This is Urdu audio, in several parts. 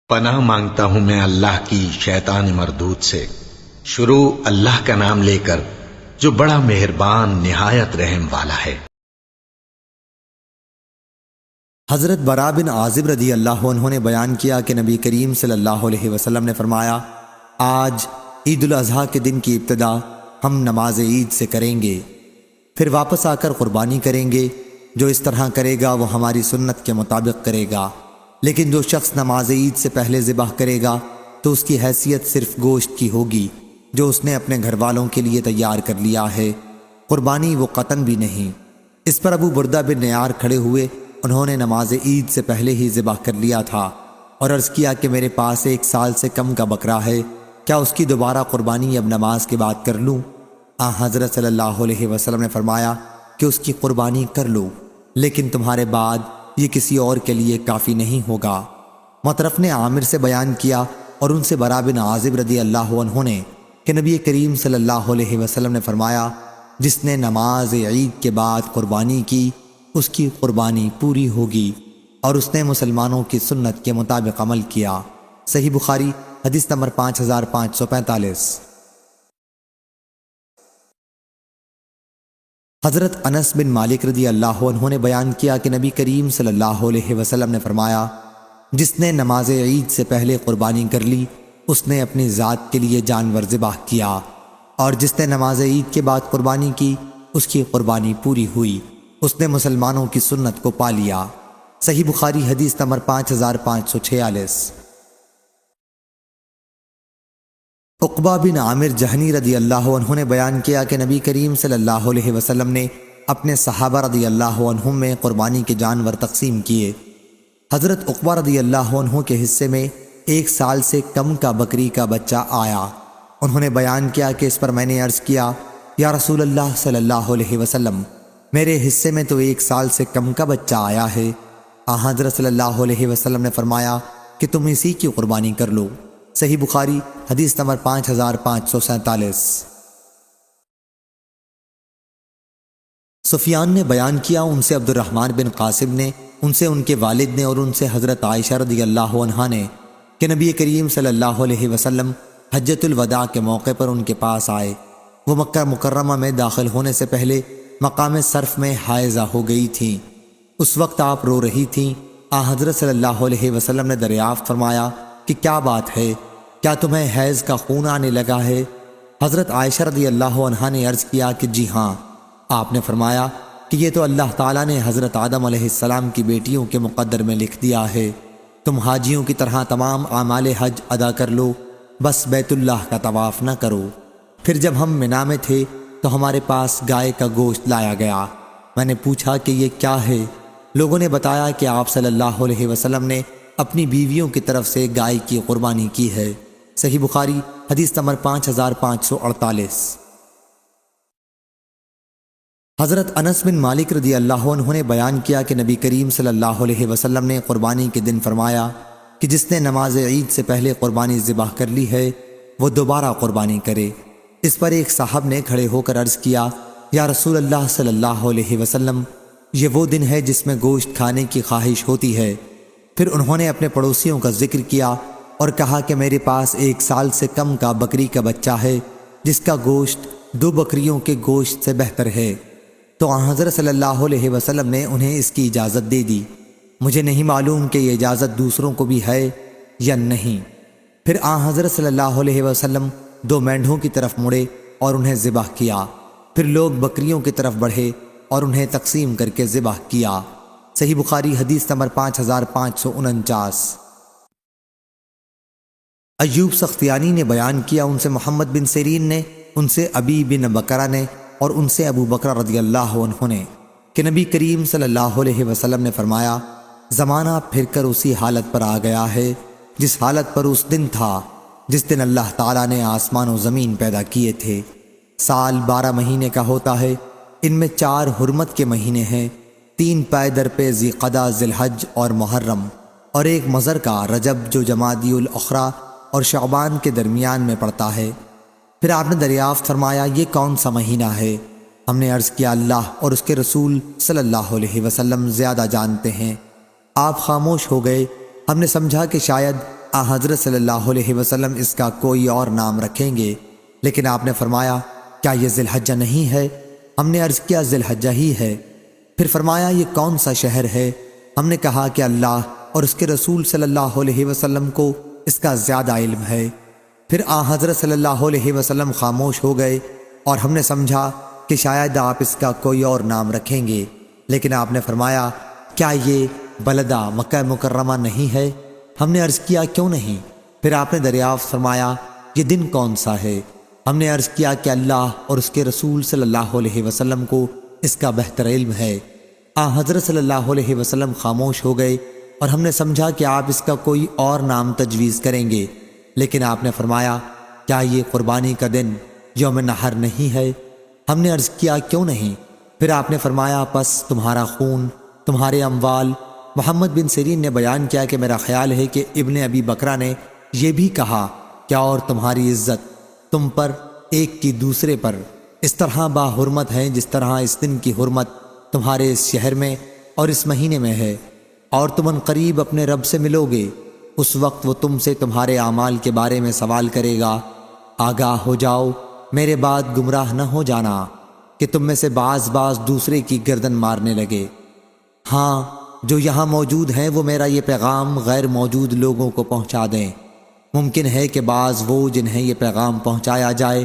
پناہ مانگتا ہوں میں اللہ کی شیطان مردود سے۔ شروع اللہ کا نام لے کر جو بڑا مہربان نہایت رحم والا ہے۔ حضرت براء بن عازب رضی اللہ عنہ نے بیان کیا کہ نبی کریم صلی اللہ علیہ وسلم نے فرمایا، آج عید الاضحیٰ کے دن کی ابتدا ہم نماز عید سے کریں گے، پھر واپس آ کر قربانی کریں گے۔ جو اس طرح کرے گا وہ ہماری سنت کے مطابق کرے گا، لیکن جو شخص نماز عید سے پہلے ذبح کرے گا تو اس کی حیثیت صرف گوشت کی ہوگی جو اس نے اپنے گھر والوں کے لیے تیار کر لیا ہے، قربانی وہ قطن بھی نہیں۔ اس پر ابو بردہ بن نیار کھڑے ہوئے، انہوں نے نماز عید سے پہلے ہی ذبح کر لیا تھا اور عرض کیا کہ میرے پاس 1 سال سے کم کا بکرا ہے، کیا اس کی دوبارہ قربانی اب نماز کے بعد کر لوں؟ حضرت صلی اللہ علیہ وسلم نے فرمایا کہ اس کی قربانی کر لو، لیکن تمہارے بعد یہ کسی اور کے لیے کافی نہیں ہوگا۔ مطرف نے عامر سے بیان کیا اور ان سے براء بن عازب رضی اللہ عنہ نے کہ نبی کریم صلی اللہ علیہ وسلم نے فرمایا، جس نے نماز عید کے بعد قربانی کی اس کی قربانی پوری ہوگی، اور اس نے مسلمانوں کی سنت کے مطابق عمل کیا۔ صحیح بخاری حدیث نمبر 5545۔ حضرت انس بن مالک رضی اللہ عنہ نے بیان کیا کہ نبی کریم صلی اللہ علیہ وسلم نے فرمایا، جس نے نماز عید سے پہلے قربانی کر لی اس نے اپنی ذات کے لیے جانور ذبح کیا، اور جس نے نماز عید کے بعد قربانی کی اس کی قربانی پوری ہوئی، اس نے مسلمانوں کی سنت کو پا لیا۔ صحیح بخاری حدیث نمبر 5546۔ عقبہ بن عامر جہنی رضی اللہ عنہ نے بیان کیا کہ نبی کریم صلی اللہ علیہ وسلم نے اپنے صحابہ رضی اللہ عنہم میں قربانی کے جانور تقسیم کیے۔ حضرت عقبہ رضی اللہ عنہ کے حصے میں 1 سال سے کم کا بکری کا بچہ آیا۔ انہوں نے بیان کیا کہ اس پر میں نے عرض کیا، یا رسول اللہ صلی اللہ علیہ وسلم، میرے حصے میں تو 1 سال سے کم کا بچہ آیا ہے۔ حضرت صلی اللہ علیہ وسلم نے فرمایا کہ تم اسی کی قربانی کر لو۔ صحیح بخاری حدیث نمبر 5547۔ سفیان نے بیان کیا، ان سے عبد الرحمن بن قاسم نے، ان سے ان کے والد نے، اور ان سے حضرت عائشہ رضی اللہ عنہا نے کہ نبی کریم صلی اللہ علیہ وسلم حجۃ الوداع کے موقع پر ان کے پاس آئے۔ وہ مکہ مکرمہ میں داخل ہونے سے پہلے مقام صرف میں حائضہ ہو گئی تھیں۔ اس وقت آپ رو رہی تھیں۔ حضرت صلی اللہ علیہ وسلم نے دریافت فرمایا کہ کیا بات ہے، کیا تمہیں حیض کا خون آنے لگا ہے؟ حضرت عائشہ رضی اللہ عنہا نے عرض کیا کہ جی ہاں۔ آپ نے فرمایا کہ یہ تو اللہ تعالیٰ نے حضرت آدم علیہ السلام کی بیٹیوں کے مقدر میں لکھ دیا ہے، تم حاجیوں کی طرح تمام اعمال حج ادا کر لو، بس بیت اللہ کا طواف نہ کرو۔ پھر جب ہم منا میں تھے تو ہمارے پاس گائے کا گوشت لایا گیا۔ میں نے پوچھا کہ یہ کیا ہے؟ لوگوں نے بتایا کہ آپ صلی اللہ علیہ وسلم نے اپنی بیویوں کی طرف سے گائے کی قربانی کی ہے۔ صحیح بخاری حدیث نمبر 5548۔ حضرت انس بن مالک رضی اللہ عنہ نے بیان کیا کہ نبی کریم صلی اللہ علیہ وسلم نے قربانی کے دن فرمایا کہ جس نے نماز عید سے پہلے قربانی ذبح کر لی ہے وہ دوبارہ قربانی کرے۔ اس پر ایک صاحب نے کھڑے ہو کر عرض کیا، یا رسول اللہ صلی اللہ علیہ وسلم، یہ وہ دن ہے جس میں گوشت کھانے کی خواہش ہوتی ہے۔ پھر انہوں نے اپنے پڑوسیوں کا ذکر کیا اور کہا کہ میرے پاس 1 سال سے کم کا بکری کا بچہ ہے جس کا گوشت 2 بکریوں کے گوشت سے بہتر ہے۔ تو حضرت صلی اللہ علیہ وسلم نے انہیں اس کی اجازت دے دی۔ مجھے نہیں معلوم کہ یہ اجازت دوسروں کو بھی ہے یا نہیں۔ پھر حضرت صلی اللہ علیہ وسلم 2 مینڈھوں کی طرف مڑے اور انہیں ذبح کیا۔ پھر لوگ بکریوں کی طرف بڑھے اور انہیں تقسیم کر کے ذبح کیا۔ صحیح بخاری حدیث نمبر 5549۔ ایوب سختیانی نے بیان کیا، ان سے محمد بن سیرین نے، ان سے ابی بن بکرہ نے، اور ان سے ابو بکر رضی اللہ عنہ نے کہ نبی کریم صلی اللہ علیہ وسلم نے فرمایا، زمانہ پھر کر اسی حالت پر آ گیا ہے جس حالت پر اس دن تھا جس دن اللہ تعالیٰ نے آسمان و زمین پیدا کیے تھے۔ سال 12 مہینے کا ہوتا ہے، ان میں 4 حرمت کے مہینے ہیں، 3 پے در پہ ذی قعدہ، ذی الحج اور محرم، اور 1 مضر کا رجب جو جمادی الاخری اور شعبان کے درمیان میں پڑتا ہے۔ پھر آپ نے دریافت فرمایا، یہ کون سا مہینہ ہے؟ ہم نے عرض کیا، اللہ اور اس کے رسول صلی اللہ علیہ وسلم زیادہ جانتے ہیں۔ آپ خاموش ہو گئے۔ ہم نے سمجھا کہ شاید آ حضرت صلی اللہ علیہ وسلم اس کا کوئی اور نام رکھیں گے، لیکن آپ نے فرمایا کیا یہ ذی الحجہ نہیں ہے؟ ہم نے عرض کیا ذی الحجہ ہی ہے۔ پھر فرمایا یہ کون سا شہر ہے؟ ہم نے کہا کہ اللہ اور اس کے رسول صلی اللہ علیہ وسلم کو اس کا زیادہ علم ہے۔ پھر آ حضرت صلی اللہ علیہ وسلم خاموش ہو گئے اور ہم نے سمجھا کہ شاید آپ اس کا کوئی اور نام رکھیں گے، لیکن آپ نے فرمایا کیا یہ بلدہ مکہ مکرمہ نہیں ہے؟ ہم نے عرض کیا کیوں نہیں؟ پھر آپ نے دریافت فرمایا یہ دن کون سا ہے؟ ہم نے عرض کیا کہ اللہ اور اس کے رسول صلی اللہ علیہ وسلم کو اس کا بہتر علم ہے۔ آ حضرت صلی اللہ علیہ وسلم خاموش ہو گئے اور ہم نے سمجھا کہ آپ اس کا کوئی اور نام تجویز کریں گے، لیکن آپ نے فرمایا کیا یہ قربانی کا دن یوم نحر نہیں ہے؟ ہم نے عرض کیا کیوں نہیں؟ پھر آپ نے فرمایا پس تمہارا خون، تمہارے اموال۔ محمد بن سیرین نے بیان کیا کہ میرا خیال ہے کہ ابن ابی بکرہ نے یہ بھی کہا کیا اور تمہاری عزت تم پر ایک کی دوسرے پر اس طرح با حرمت ہے جس طرح اس دن کی حرمت تمہارے اس شہر میں اور اس مہینے میں ہے، اور تم ان قریب اپنے رب سے ملو گے، اس وقت وہ تم سے تمہارے اعمال کے بارے میں سوال کرے گا۔ آگاہ ہو جاؤ، میرے بعد گمراہ نہ ہو جانا کہ تم میں سے بعض دوسرے کی گردن مارنے لگے۔ ہاں جو یہاں موجود ہیں وہ میرا یہ پیغام غیر موجود لوگوں کو پہنچا دیں۔ ممکن ہے کہ بعض وہ جنہیں یہ پیغام پہنچایا جائے،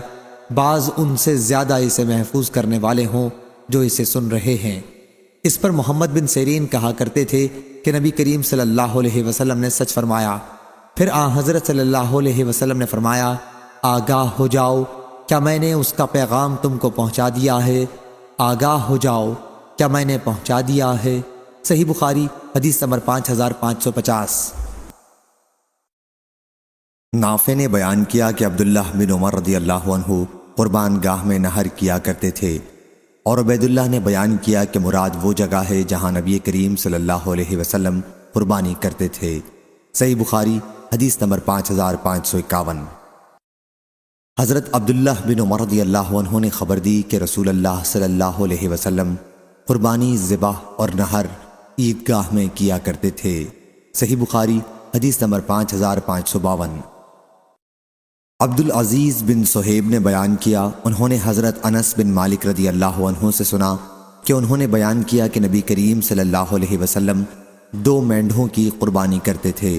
بعض ان سے زیادہ اسے محفوظ کرنے والے ہوں جو اسے سن رہے ہیں۔ اس پر محمد بن سیرین کہا کرتے تھے کہ نبی کریم صلی اللہ علیہ وسلم نے سچ فرمایا۔ پھر آ حضرت صلی اللہ علیہ وسلم نے فرمایا آگاہ ہو جاؤ، کیا میں نے اس کا پیغام تم کو پہنچا دیا ہے؟ آگاہ ہو جاؤ، کیا میں نے پہنچا دیا ہے؟ صحیح بخاری حدیث نمبر 5550۔ نافع نے بیان کیا کہ عبداللہ بن عمر رضی اللہ عنہ قربان گاہ میں نہر کیا کرتے تھے، اور عبید اللہ نے بیان کیا کہ مراد وہ جگہ ہے جہاں نبی کریم صلی اللہ علیہ وسلم قربانی کرتے تھے۔ صحیح بخاری حدیث نمبر 5551۔ حضرت عبداللہ بن عمر رضی اللہ عنہ نے خبر دی کہ رسول اللہ صلی اللہ علیہ وسلم قربانی ذبح اور نہر عیدگاہ میں کیا کرتے تھے۔ صحیح بخاری حدیث نمبر 5552۔ عبدالعزیز بن صہیب نے بیان کیا، انہوں نے حضرت انس بن مالک رضی اللہ عنہ سے سنا کہ انہوں نے بیان کیا کہ نبی کریم صلی اللہ علیہ وسلم 2 مینڈھوں کی قربانی کرتے تھے،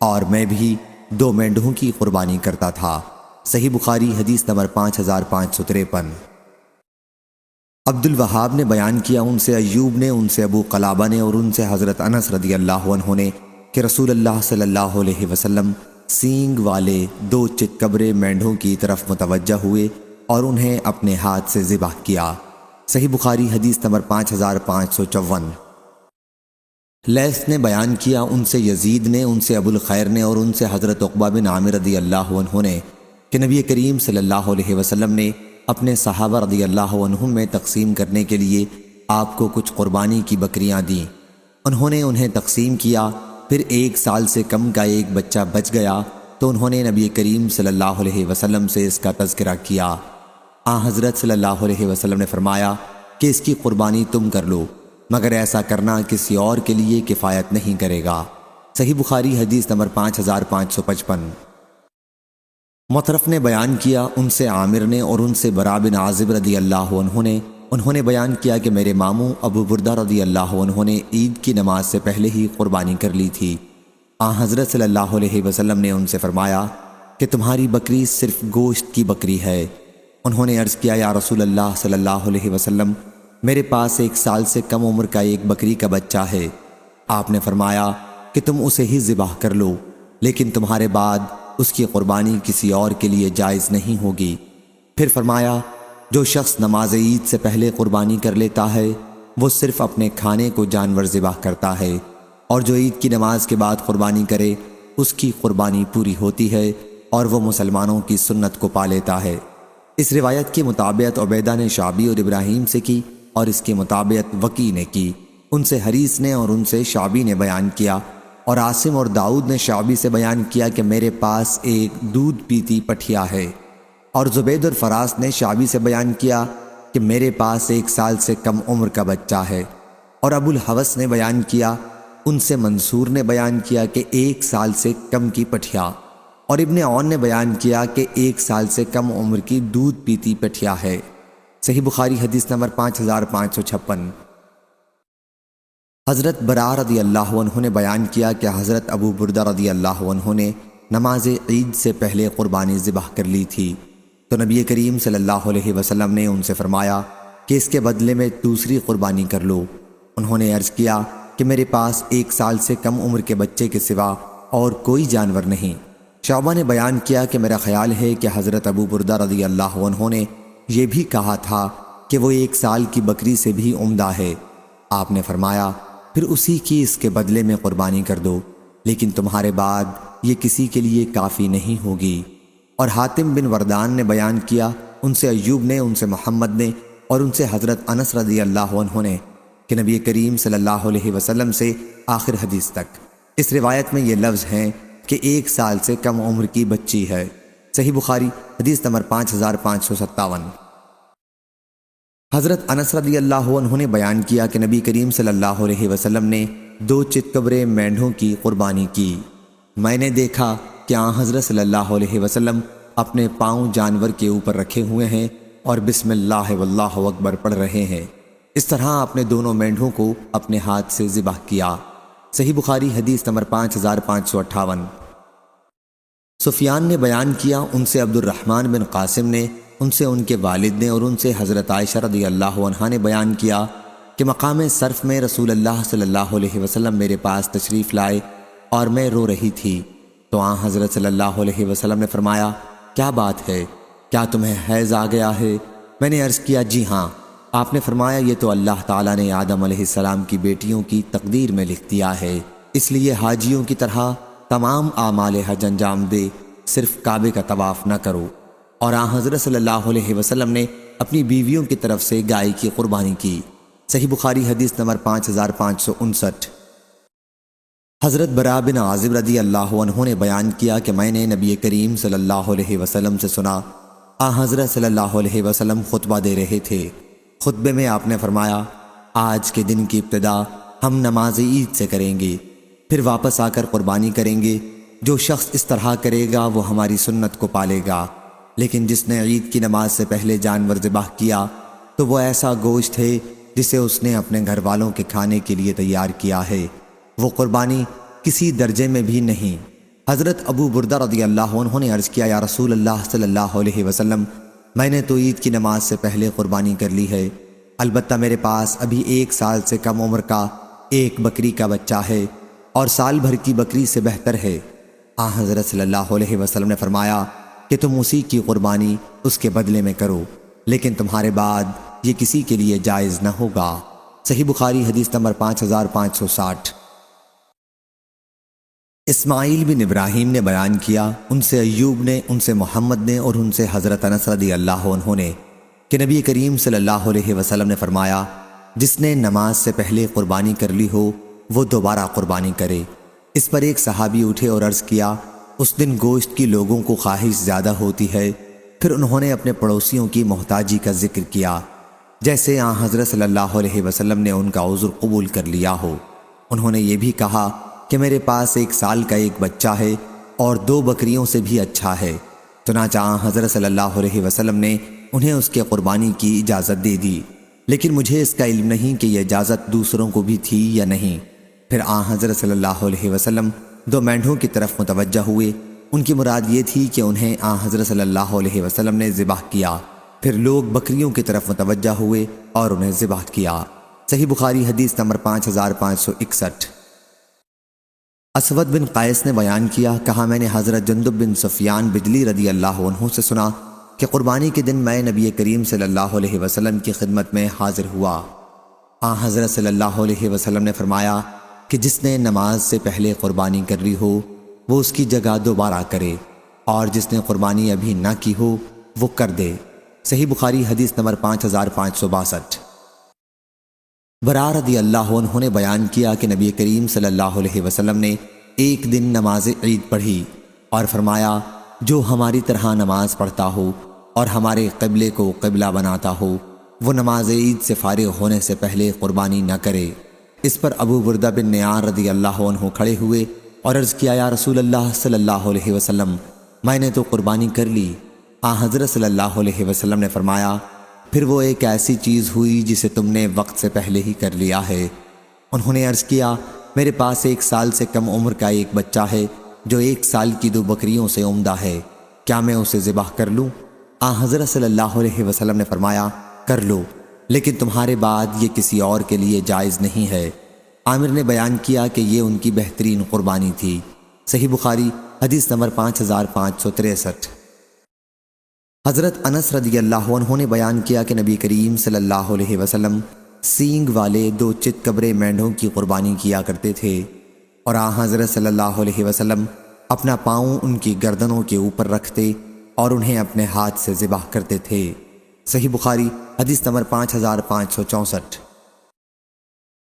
اور میں بھی 2 مینڈھوں کی قربانی کرتا تھا۔ صحیح بخاری حدیث نمبر 5553۔ عبد الوہاب نے بیان کیا، ان سے ایوب نے، ان سے ابو قلابہ نے، اور ان سے حضرت انس رضی اللہ عنہ نے کہ رسول اللہ صلی اللہ علیہ وسلم سینگ والے 2 چتکبرے مینڈھوں کی طرف متوجہ ہوئے اور انہیں اپنے ہاتھ سے ذبح کیا۔ صحیح بخاری حدیث نمبر 5554۔ لیث نے بیان کیا، ان سے یزید نے، ان سے ابو الخیر نے، اور ان سے حضرت عقبہ بن عامر رضی اللہ عنہ نے کہ نبی کریم صلی اللہ علیہ وسلم نے اپنے صحابہ رضی اللہ عنہم میں تقسیم کرنے کے لیے آپ کو کچھ قربانی کی بکریاں دیں۔ انہوں نے انہیں تقسیم کیا، پھر 1 سال سے کم کا ایک بچہ بچ گیا تو انہوں نے نبی کریم صلی اللہ علیہ وسلم سے اس کا تذکرہ کیا۔ آن حضرت صلی اللہ علیہ وسلم نے فرمایا کہ اس کی قربانی تم کر لو، مگر ایسا کرنا کسی اور کے لیے کفایت نہیں کرے گا۔ صحیح بخاری حدیث نمبر 5555۔ مطرف نے بیان کیا، ان سے عامر نے اور ان سے برا بن عازب رضی اللہ عنہ نے، انہوں نے بیان کیا کہ میرے ماموں ابو بردہ رضی اللہ عنہ نے عید کی نماز سے پہلے ہی قربانی کر لی تھی۔ آن حضرت صلی اللہ علیہ وسلم نے ان سے فرمایا کہ تمہاری بکری صرف گوشت کی بکری ہے۔ انہوں نے عرض کیا یا رسول اللہ صلی اللہ علیہ وسلم، میرے پاس 1 سال سے کم عمر کا ایک بکری کا بچہ ہے۔ آپ نے فرمایا کہ تم اسے ہی ذبح کر لو، لیکن تمہارے بعد اس کی قربانی کسی اور کے لیے جائز نہیں ہوگی۔ پھر فرمایا جو شخص نماز عید سے پہلے قربانی کر لیتا ہے وہ صرف اپنے کھانے کو جانور ذبح کرتا ہے، اور جو عید کی نماز کے بعد قربانی کرے اس کی قربانی پوری ہوتی ہے اور وہ مسلمانوں کی سنت کو پا لیتا ہے۔ اس روایت کی مطابقت عبیدہ نے شعبی اور ابراہیم سے کی، اور اس کی مطابقت وکی نے کی، ان سے حریث نے اور ان سے شعبی نے بیان کیا، اور عاصم اور داؤد نے شعبی سے بیان کیا کہ میرے پاس ایک دودھ پیتی پٹھیا ہے، اور زبید اور فراس نے شعبی سے بیان کیا کہ میرے پاس 1 سال سے کم عمر کا بچہ ہے، اور ابو الحوث نے بیان کیا ان سے منصور نے بیان کیا کہ 1 سال سے کم کی پٹھیا، اور ابن عون نے بیان کیا کہ 1 سال سے کم عمر کی دودھ پیتی پٹھیا ہے۔ صحیح بخاری حدیث نمبر 5556۔ حضرت برا رضی اللہ عنہ نے بیان کیا کہ حضرت ابو بردہ رضی اللہ عنہ نے نماز عید سے پہلے قربانی ذبح کر لی تھی، تو نبی کریم صلی اللہ علیہ وسلم نے ان سے فرمایا کہ اس کے بدلے میں دوسری قربانی کر لو۔ انہوں نے عرض کیا کہ میرے پاس 1 سال سے کم عمر کے بچے کے سوا اور کوئی جانور نہیں۔ شعبہ نے بیان کیا کہ میرا خیال ہے کہ حضرت ابو بردہ رضی اللہ عنہ نے یہ بھی کہا تھا کہ وہ 1 سال کی بکری سے بھی عمدہ ہے۔ آپ نے فرمایا پھر اسی کی اس کے بدلے میں قربانی کر دو، لیکن تمہارے بعد یہ کسی کے لیے کافی نہیں ہوگی۔ اور حاتم بن وردان نے بیان کیا، ان سے ایوب نے، ان سے محمد نے، اور ان سے حضرت انس رضی اللہ عنہ نے کہ نبی کریم صلی اللہ علیہ وسلم سے آخر حدیث تک۔ اس روایت میں یہ لفظ ہیں کہ 1 سال سے کم عمر کی بچی ہے۔ صحیح بخاری حدیث نمبر 5557۔ حضرت انس رضی اللہ عنہ نے بیان کیا کہ نبی کریم صلی اللہ علیہ وسلم نے 2 چتکبرے مینڈھوں کی قربانی کی۔ میں نے دیکھا کہ آن حضرت صلی اللہ علیہ وسلم اپنے پاؤں جانور کے اوپر رکھے ہوئے ہیں اور بسم اللہ واللہ اکبر پڑھ رہے ہیں۔ اس طرح اپنے دونوں مینڈھوں کو اپنے ہاتھ سے ذبح کیا۔ صحیح بخاری حدیث نمبر 5558۔ سفیان نے بیان کیا، ان سے عبد الرحمن بن قاسم نے، ان سے ان کے والد نے، اور ان سے حضرت عائشہ رضی اللہ عنہا نے بیان کیا کہ مقام صرف میں رسول اللہ صلی اللہ علیہ وسلم میرے پاس تشریف لائے اور میں رو رہی تھی، تو آن حضرت صلی اللہ علیہ وسلم نے فرمایا کیا بات ہے، کیا تمہیں حیض آ گیا ہے؟ میں نے عرض کیا جی ہاں۔ آپ نے فرمایا یہ تو اللہ تعالیٰ نے آدم علیہ السلام کی بیٹیوں کی تقدیر میں لکھ دیا ہے، اس لیے حاجیوں کی طرح تمام اعمال حج انجام دے، صرف کعبے کا طواف نہ کرو۔ اور آن حضرت صلی اللہ علیہ وسلم نے اپنی بیویوں کی طرف سے گائے کی قربانی کی۔ صحیح بخاری حدیث نمبر 5559۔ حضرت برا بن عازب رضی اللہ عنہ نے بیان کیا کہ میں نے نبی کریم صلی اللہ علیہ وسلم سے سنا، آن حضرت صلی اللہ علیہ وسلم خطبہ دے رہے تھے۔ خطبے میں آپ نے فرمایا آج کے دن کی ابتدا ہم نماز عید سے کریں گے، پھر واپس آ کر قربانی کریں گے۔ جو شخص اس طرح کرے گا وہ ہماری سنت کو پالے گا، لیکن جس نے عید کی نماز سے پہلے جانور ذبح کیا تو وہ ایسا گوشت ہے جسے اس نے اپنے گھر والوں کے کھانے کے لیے تیار کیا ہے، وہ قربانی کسی درجے میں بھی نہیں۔ حضرت ابو بردہ رضی اللہ عنہ نے عرض کیا یا رسول اللہ صلی اللہ علیہ وسلم، میں نے تو عید کی نماز سے پہلے قربانی کر لی ہے، البتہ میرے پاس ابھی 1 سال سے کم عمر کا ایک بکری کا بچہ ہے اور سال بھر کی بکری سے بہتر ہے۔ آن حضرت صلی اللہ علیہ وسلم نے فرمایا کہ تم اسی کی قربانی اس کے بدلے میں کرو، لیکن تمہارے بعد یہ کسی کے لیے جائز نہ ہوگا۔ صحیح بخاری حدیث نمبر 5560۔ اسماعیل بن ابراہیم نے بیان کیا، ان سے ایوب نے، ان سے محمد نے، اور ان سے حضرت انس رضی اللہ عنہ نے کہ نبی کریم صلی اللہ علیہ وسلم نے فرمایا جس نے نماز سے پہلے قربانی کر لی ہو وہ دوبارہ قربانی کرے۔ اس پر ایک صحابی اٹھے اور عرض کیا اس دن گوشت کی لوگوں کو خواہش زیادہ ہوتی ہے۔ پھر انہوں نے اپنے پڑوسیوں کی محتاجی کا ذکر کیا، جیسے آن حضرت صلی اللہ علیہ وسلم نے ان کا عذر قبول کر لیا ہو۔ انہوں نے یہ بھی کہا کہ میرے پاس 1 سال کا ایک بچہ ہے اور 2 بکریوں سے بھی اچھا ہے، چنانچہ آن حضرت صلی اللہ علیہ وسلم نے انہیں اس کے قربانی کی اجازت دے دی، لیکن مجھے اس کا علم نہیں کہ یہ اجازت دوسروں کو بھی تھی یا نہیں۔ پھر آن حضرت صلی اللہ علیہ وسلم 2 مینڈھوں کی طرف متوجہ ہوئے، ان کی مراد یہ تھی کہ انہیں آن حضرت صلی اللہ علیہ وسلم نے ذبح کیا۔ پھر لوگ بکریوں کی طرف متوجہ ہوئے اور انہیں ذبح کیا۔ صحیح بخاری حدیث نمبر 5561۔ اسود بن قیس نے بیان کیا، کہا میں نے حضرت جندب بن سفیان بجلی رضی اللہ عنہ سے سنا کہ قربانی کے دن میں نبی کریم صلی اللہ علیہ وسلم کی خدمت میں حاضر ہوا۔ آن حضرت صلی اللہ علیہ وسلم نے فرمایا کہ جس نے نماز سے پہلے قربانی کر لی ہو وہ اس کی جگہ دوبارہ کرے، اور جس نے قربانی ابھی نہ کی ہو وہ کر دے۔ صحیح بخاری حدیث نمبر 5562۔ برا رضی اللہ عنہ نے بیان کیا کہ نبی کریم صلی اللہ علیہ وسلم نے ایک دن نماز عید پڑھی اور فرمایا جو ہماری طرح نماز پڑھتا ہو اور ہمارے قبلے کو قبلہ بناتا ہو وہ نماز عید سے فارغ ہونے سے پہلے قربانی نہ کرے۔ اس پر ابو بردہ بن نیار رضی اللہ عنہ کھڑے ہوئے اور عرض کیا یا رسول اللہ صلی اللہ علیہ وسلم، میں نے تو قربانی کر لی۔ حضرت صلی اللہ علیہ وسلم نے فرمایا پھر وہ ایک ایسی چیز ہوئی جسے تم نے وقت سے پہلے ہی کر لیا ہے۔ انہوں نے عرض کیا میرے پاس 1 سال سے کم عمر کا ایک بچہ ہے جو 1 سال کی 2 بکریوں سے عمدہ ہے، کیا میں اسے ذبح کر لوں؟ حضرت صلی اللہ علیہ وسلم نے فرمایا کر لو، لیکن تمہارے بعد یہ کسی اور کے لیے جائز نہیں ہے۔ عامر نے بیان کیا کہ یہ ان کی بہترین قربانی تھی۔ صحیح بخاری حدیث نمبر 5563۔ حضرت انس رضی اللہ عنہ نے بیان کیا کہ نبی کریم صلی اللہ علیہ وسلم سینگ والے 2 چتکبرے مینڈھوں کی قربانی کیا کرتے تھے، اور حضرت صلی اللہ علیہ وسلم اپنا پاؤں ان کی گردنوں کے اوپر رکھتے اور انہیں اپنے ہاتھ سے ذبح کرتے تھے۔ صحیح بخاری حدیث نمبر 5564۔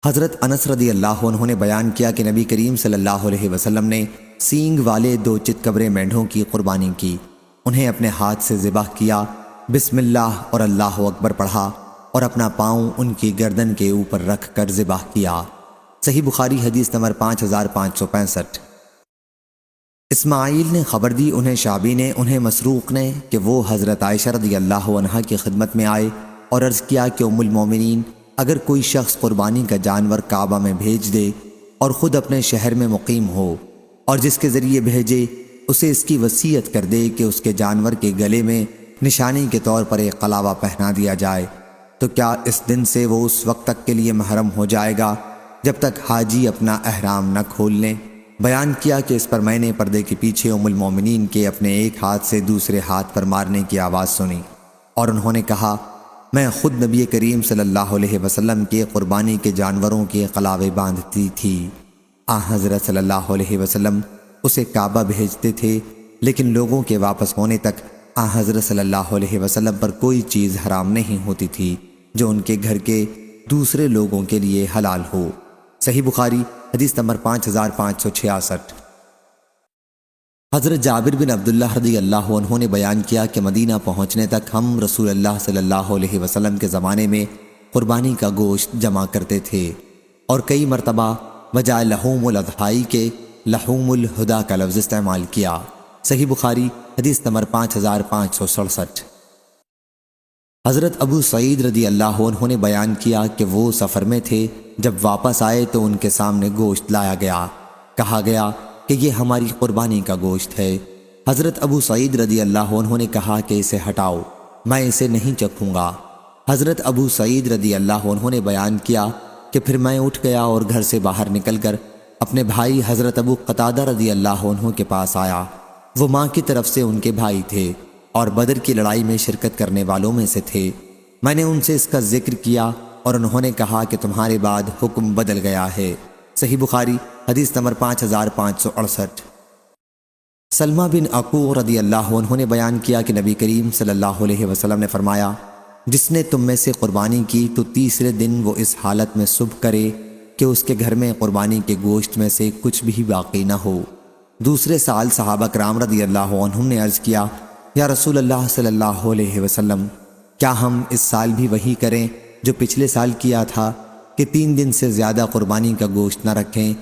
حضرت انس رضی اللہ عنہ نے بیان کیا کہ نبی کریم صلی اللہ علیہ وسلم نے سینگ والے 2 چتکبرے مینڈھوں کی قربانی کی، انہیں اپنے ہاتھ سے ذبح کیا، بسم اللہ اور اللہ اکبر پڑھا اور اپنا پاؤں ان کی گردن کے اوپر رکھ کر ذبح کیا۔ صحیح بخاری حدیث نمبر 5565۔ اسماعیل نے خبر دی انہیں شعبی نے انہیں مسروق نے کہ وہ حضرت عائشہ رضی اللہ عنہا کی خدمت میں آئے اور عرض کیا کہ ام المومنین اگر کوئی شخص قربانی کا جانور کعبہ میں بھیج دے اور خود اپنے شہر میں مقیم ہو اور جس کے ذریعے بھیجے اسے اس کی وصیت کر دے کہ اس کے جانور کے گلے میں نشانی کے طور پر ایک قلاوہ پہنا دیا جائے تو کیا اس دن سے وہ اس وقت تک کے لیے محرم ہو جائے گا جب تک حاجی اپنا احرام نہ کھول لیں؟ بیان کیا کہ اس پر میں نے پردے کے پیچھے ام المومنین کے اپنے ایک ہاتھ سے دوسرے ہاتھ پر مارنے کی آواز سنی اور انہوں نے کہا میں خود نبی کریم صلی اللہ علیہ وسلم کے قربانی کے جانوروں کے قلاوے باندھتی تھی۔ حضرت صلی اللہ علیہ وسلم اسے کعبہ بھیجتے تھے، لیکن لوگوں کے واپس ہونے تک حضرت صلی اللہ علیہ وسلم پر کوئی چیز حرام نہیں ہوتی تھی جو ان کے گھر کے دوسرے لوگوں کے لیے حلال ہو۔ صحیح بخاری حدیث نمبر 5566۔ حضرت جابر بن عبداللہ رضی اللہ عنہ نے بیان کیا کہ مدینہ پہنچنے تک ہم رسول اللہ صلی اللہ علیہ وسلم کے زمانے میں قربانی کا گوشت جمع کرتے تھے اور کئی مرتبہ بجائے لحوم الاضحائی کے لحوم الہدا کا لفظ استعمال کیا۔ صحیح بخاری حدیث نمبر 5567۔ حضرت ابو سعید رضی اللہ عنہ نے بیان کیا کہ وہ سفر میں تھے، جب واپس آئے تو ان کے سامنے گوشت لایا گیا، کہا گیا کہ یہ ہماری قربانی کا گوشت ہے۔ حضرت ابو سعید رضی اللہ عنہ نے کہا کہ اسے ہٹاؤ، میں اسے نہیں چکھوں گا۔ حضرت ابو سعید رضی اللہ عنہ نے بیان کیا کہ پھر میں اٹھ گیا اور گھر سے باہر نکل کر اپنے بھائی حضرت ابو قتادہ رضی اللہ عنہ کے پاس آیا۔ وہ ماں کی طرف سے ان کے بھائی تھے اور بدر کی لڑائی میں شرکت کرنے والوں میں سے تھے۔ میں نے ان سے اس کا ذکر کیا اور انہوں نے کہا کہ تمہارے بعد حکم بدل گیا ہے۔ صحیح بخاری حدیث نمبر 5568۔ سلمہ بن عقوع رضی اللہ عنہ نے بیان کیا کہ نبی کریم صلی اللہ علیہ وسلم نے فرمایا جس نے تم میں سے قربانی کی تو تیسرے دن وہ اس حالت میں صبح کرے کہ اس کے گھر میں قربانی کے گوشت میں سے کچھ بھی باقی نہ ہو۔ دوسرے سال صحابہ کرام رضی اللہ عنہم نے عرض کیا یا رسول اللہ صلی اللہ علیہ وسلم کیا ہم اس سال بھی وہی کریں جو پچھلے سال کیا تھا کہ 3 دن سے زیادہ قربانی کا گوشت نہ رکھیں؟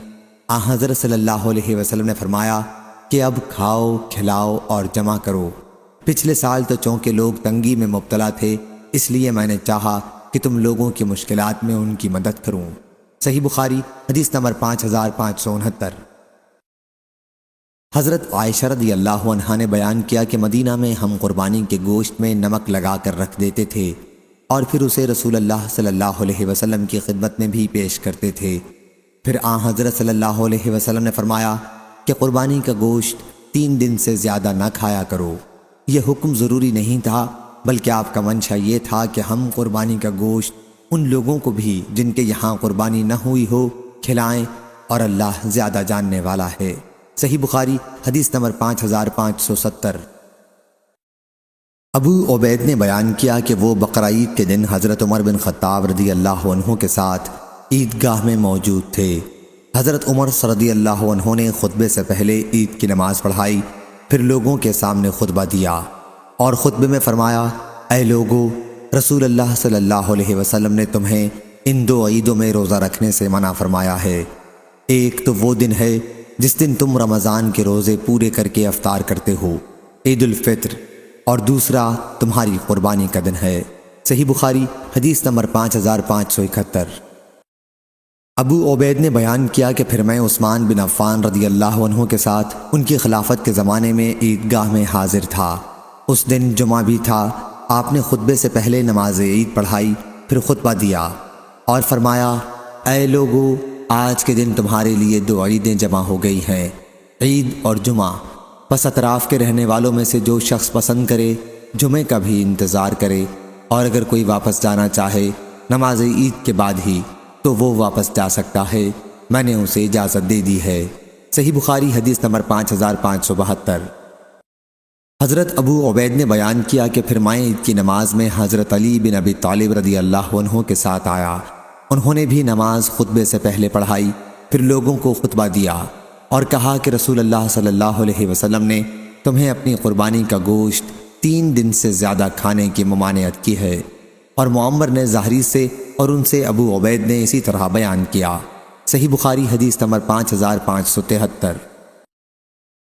حضرت صلی اللہ علیہ وسلم نے فرمایا کہ اب کھاؤ کھلاؤ اور جمع کرو۔ پچھلے سال تو چونکہ لوگ تنگی میں مبتلا تھے اس لیے میں نے چاہا کہ تم لوگوں کی مشکلات میں ان کی مدد کروں۔ صحیح بخاری حدیث نمبر 5569۔ حضرت عائشہ رضی اللہ عنہا نے بیان کیا کہ مدینہ میں ہم قربانی کے گوشت میں نمک لگا کر رکھ دیتے تھے اور پھر اسے رسول اللہ صلی اللہ علیہ وسلم کی خدمت میں بھی پیش کرتے تھے۔ پھر حضرت صلی اللہ علیہ وسلم نے فرمایا کہ قربانی کا گوشت 3 دن سے زیادہ نہ کھایا کرو۔ یہ حکم ضروری نہیں تھا بلکہ آپ کا منشا یہ تھا کہ ہم قربانی کا گوشت ان لوگوں کو بھی جن کے یہاں قربانی نہ ہوئی ہو کھلائیں، اور اللہ زیادہ جاننے والا ہے۔ صحیح بخاری حدیث نمبر 5570۔ ابو عبید نے بیان کیا کہ وہ بقرعید کے دن حضرت عمر بن خطاب رضی اللہ عنہ کے ساتھ عیدگاہ میں موجود تھے۔ حضرت عمر رضی اللہ عنہ نے خطبے سے پہلے عید کی نماز پڑھائی، پھر لوگوں کے سامنے خطبہ دیا اور خطبے میں فرمایا اے لوگو، رسول اللہ صلی اللہ علیہ وسلم نے تمہیں ان دو عیدوں میں روزہ رکھنے سے منع فرمایا ہے۔ ایک تو وہ دن ہے جس دن تم رمضان کے روزے پورے کر کے افطار کرتے ہو، عید الفطر، اور دوسرا تمہاری قربانی کا دن ہے۔ صحیح بخاری حدیث نمبر 5571۔ ابو عبید نے بیان کیا کہ پھر میں عثمان بن عفان رضی اللہ عنہ کے ساتھ ان کی خلافت کے زمانے میں عیدگاہ میں حاضر تھا۔ اس دن جمعہ بھی تھا۔ آپ نے خطبے سے پہلے نماز عید پڑھائی، پھر خطبہ دیا اور فرمایا، اے لوگو، آج کے دن تمہارے لیے دو عیدیں جمع ہو گئی ہیں، عید اور جمعہ۔ پس اطراف کے رہنے والوں میں سے جو شخص پسند کرے جمعے کا بھی انتظار کرے، اور اگر کوئی واپس جانا چاہے نماز عید کے بعد ہی تو وہ واپس جا سکتا ہے، میں نے اسے اجازت دے دی ہے۔ صحیح بخاری حدیث نمبر 5572۔ حضرت ابو عبید نے بیان کیا کہ پھر میں عید کی نماز میں حضرت علی بن ابی طالب رضی اللہ عنہ کے ساتھ آیا۔ انہوں نے بھی نماز خطبے سے پہلے پڑھائی، پھر لوگوں کو خطبہ دیا اور کہا کہ رسول اللہ صلی اللہ علیہ وسلم نے تمہیں اپنی قربانی کا گوشت 3 دن سے زیادہ کھانے کی ممانعت کی ہے، اور معمر نے ظاہری سے اور ان سے ابو عبید نے اسی طرح بیان کیا۔ صحیح بخاری حدیث نمبر 5573۔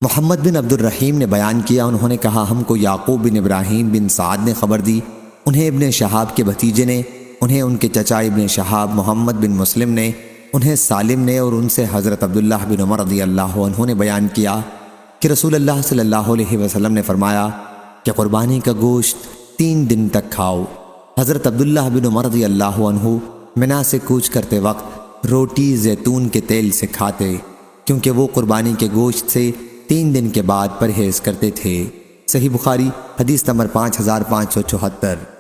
محمد بن عبد الرحیم نے بیان کیا، انہوں نے کہا، ہم کو یعقوب بن ابراہیم بن سعد نے خبر دی، انہیں ابن شہاب کے بھتیجے نے، انہیں ان کے چچا ابن شہاب محمد بن مسلم نے، انہیں سالم نے، اور ان سے حضرت عبداللہ بن عمر رضی اللہ عنہ نے بیان کیا کہ رسول اللہ صلی اللہ علیہ وسلم نے فرمایا کہ قربانی کا گوشت 3 دن تک کھاؤ۔ حضرت عبداللہ بن عمر رضی اللہ عنہ منا سے کوچ کرتے وقت روٹی زیتون کے تیل سے کھاتے، کیونکہ وہ قربانی کے گوشت سے 3 دن کے بعد پرہیز کرتے تھے۔ صحیح بخاری حدیث نمبر 5574۔